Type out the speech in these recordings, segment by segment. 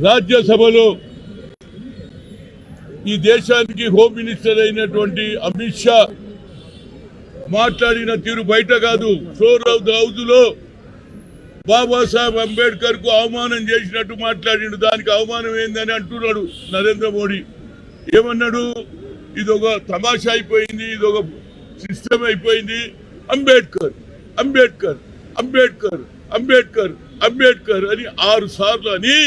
రాజ్యసభలో ఈ దేశానికి హోమ్ మినిస్టర్ అయినటువంటి అమిత్ షా మాట్లాడిన తీరు బయట కాదు, ఫ్లోర్ ఆఫ్ ద హౌస్ లో బాబాసాహెబ్ అంబేద్కర్ కు అవమానం చేసినట్టు మాట్లాడిండు. దానికి అవమానం ఏందని అంటున్నాడు నరేంద్ర మోడీ. ఏమన్నాడు? ఇది ఒక తమాషా అయిపోయింది, ఇది ఒక సిస్టమ్ అయిపోయింది. అంబేద్కర్ అంబేద్కర్ అంబేద్కర్ అంబేద్కర్ అంబేద్కర్ అని 6 సార్లు అని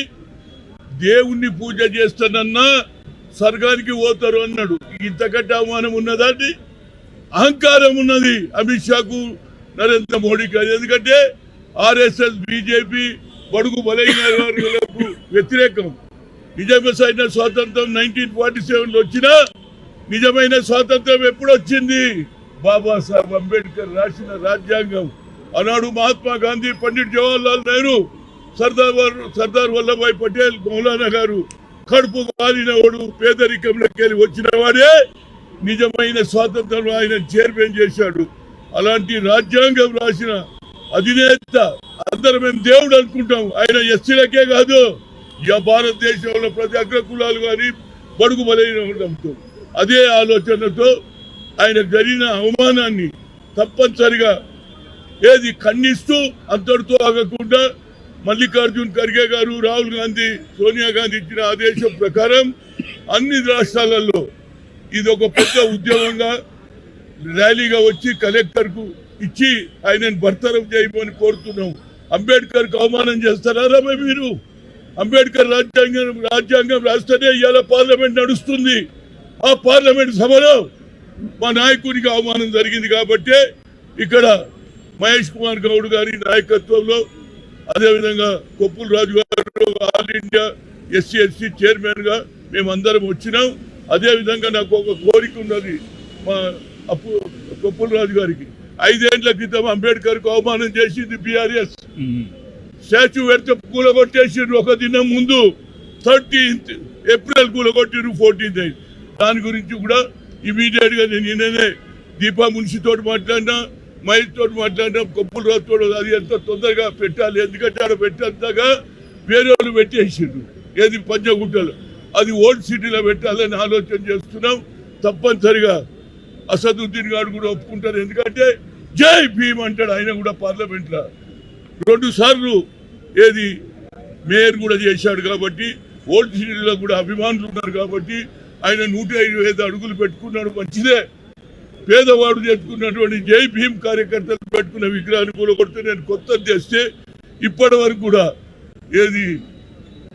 దేవుణ్ణి పూజ చేస్తానన్నా స్వర్గానికి పోతారు అన్నాడు. ఇంతకంటే అవమానం ఉన్నదాన్ని అహంకారం ఉన్నది అమిత్ షాకు, నరేంద్ర మోడీకి. ఎందుకంటే ఆర్ఎస్ఎస్ బీజేపీ బడుగు బలైన వర్గాలకు వ్యతిరేకం. నిజమైన స్వాతంత్రం 1947లో వచ్చినా నిజమైన స్వాతంత్రం ఎప్పుడు వచ్చింది? బాబాసాహెబ్ అంబేద్కర్ రాసిన రాజ్యాంగం. ఆనాడు మహాత్మా గాంధీ, పండిట్ జవహర్లాల్ నెహ్రూ, సర్దార్ వల్లభాయ్ పటేల్, మౌలానా గారు కడుపు కాలినవాడు పేదరికంలోకి వెళ్ళి వచ్చిన వాడే నిజమైన స్వాతంత్రం ఆయన చైర్మన్ చేశాడు. అలాంటి రాజ్యాంగం రాసిన అధినేత అందరం మేము దేవుడు అనుకుంటాం. ఆయన ఎస్సీలకే కాదు, భారతదేశంలో ప్రతి అగ్ర కులాలు కానీ బడుగు బలైన ఉండడంతో అదే ఆలోచనతో ఆయన జరిగిన అవమానాన్ని తప్పనిసరిగా ఖండిస్తూ అంతటితో ఆగకుండా మల్లికార్జున్ ఖర్గే గారు, రాహుల్ గాంధీ, సోనియా గాంధీ ఇచ్చిన ఆదేశం ప్రకారం అన్ని రాష్ట్రాలలో ఇది ఒక పెద్ద ఉద్యమంగా ర్యాలీగా వచ్చి కలెక్టర్కు ఇచ్చి ఆయనను బర్తరఫ్ చేయమని కోరుతున్నాం. అంబేద్కర్కు అవమానం చేస్తారా మీరు? అంబేద్కర్ రాజ్యాంగం రాస్తేనే ఇవాళ పార్లమెంట్ నడుస్తుంది. ఆ పార్లమెంట్ సభలో మా నాయకునికి అవమానం జరిగింది కాబట్టి ఇక్కడ మహేష్ కుమార్ గౌడ్ గారి నాయకత్వంలో, అదేవిధంగా కొప్పుల రాజు గారు ఆల్ ఇండియా ఎస్సీ చైర్మన్ గా మేమందరం వచ్చినాం. అదేవిధంగా నాకు ఒక కోరిక ఉన్నది మా కొప్పుల రాజు గారికి. 5 ఏళ్ల క్రితం అంబేద్కర్ కు అవమానం చేసింది బీఆర్ఎస్. స్టాచ్యూ పెడితే కూలగొట్టేసిండ్రు. ఒక దినం ముందు 13th ఏప్రిల్ కూలగొట్టిండ్రు, 14th అయింది. దాని గురించి కూడా ఇమీడియట్ గా నేనే దీపా మున్షితో మాట్లాడినా, మహేష్ తోటి మాట్లాడినా, కొప్పుల రాజుతో అది ఎంత తొందరగా పెట్టాలి, ఎందుకంటే ఆడ పెట్టేంతగా వేరే వాళ్ళు పెట్టేసిండ్రు. ఏది పంచగుట్టలు, అది ఓల్డ్ సిటీలో పెట్టాలని ఆలోచన చేస్తున్నాం. తప్పనిసరిగా అసదుద్దీన్ గారు కూడా ఒప్పుకుంటారు. ఎందుకంటే జై భీమ్ అంటాడు ఆయన కూడా పార్లమెంట్ లో 2 సార్లు మేయర్ కూడా చేశాడు. కాబట్టి ఓల్డ్ సిటీలో కూడా అభిమానులు ఉన్నారు. కాబట్టి ఆయన 155 అడుగులు పెట్టుకున్నాడు, మంచిదే. పేదవాడు చేసుకున్నటువంటి జై భీమ్ కార్యకర్తలు పెట్టుకున్న విగ్రహాన్ని కూలగొడితే నేను కొత్తది చేస్తే ఇప్పటి వరకు కూడా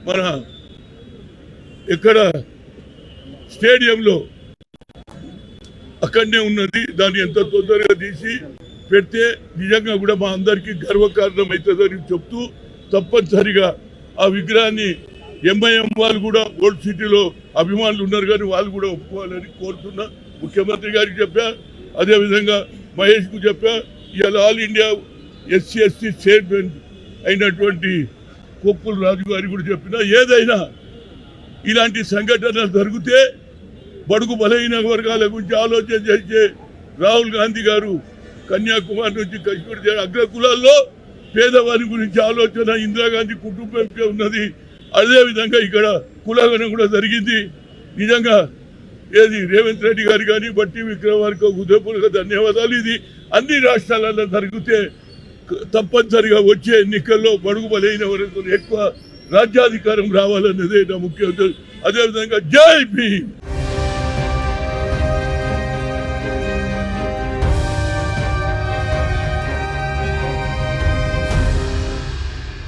మన ఎక్కడ స్టేడియంలో అక్కడనే ఉన్నది. దాన్ని ఎంత తొందరగా తీసి పెడితే నిజంగా కూడా మా అందరికీ గర్వకారణం అవుతుందని చెప్తూ, తప్పనిసరిగా ఆ విగ్రహాన్ని ఎంఐఎం వాళ్ళు కూడా ఓల్డ్ సిటీలో అభిమానులు ఉన్నారు కానీ వాళ్ళు కూడా ఒప్పుకోవాలని కోరుతున్నా. ముఖ్యమంత్రి గారికి చెప్పా, అదేవిధంగా మహేష్ కు చెప్పా. ఇవాళ ఆల్ ఇండియా ఎస్సీ చైర్మన్ అయినటువంటి కొప్పుల రాజు గారికి కూడా చెప్పినా, ఏదైనా ఇలాంటి సంఘటనలు జరిగితే బడుగు బలహీన వర్గాల గురించి ఆలోచన చేసే రాహుల్ గాంధీ గారు కన్యాకుమారి నుంచి కశ్మీర్ అగ్ర కులాల్లో పేదవారి గురించి ఆలోచన ఇందిరాగాంధీ కుటుంబంకే ఉన్నది. అదేవిధంగా ఇక్కడ కులగణన కూడా జరిగింది. నిజంగా రేవంత్ రెడ్డి గారు కానీ బట్టి విక్రమార్క హృదయపూర్వక ధన్యవాదాలు. ఇది అన్ని రాష్ట్రాలలో జరిగితే తప్పనిసరిగా వచ్చే ఎన్నికల్లో బడుగు బలైన వరకు ఎక్కువ రాజ్యాధికారం రావాలన్నదే నా ముఖ్య ఉద్దేశం. అదేవిధంగా జై భీమ్.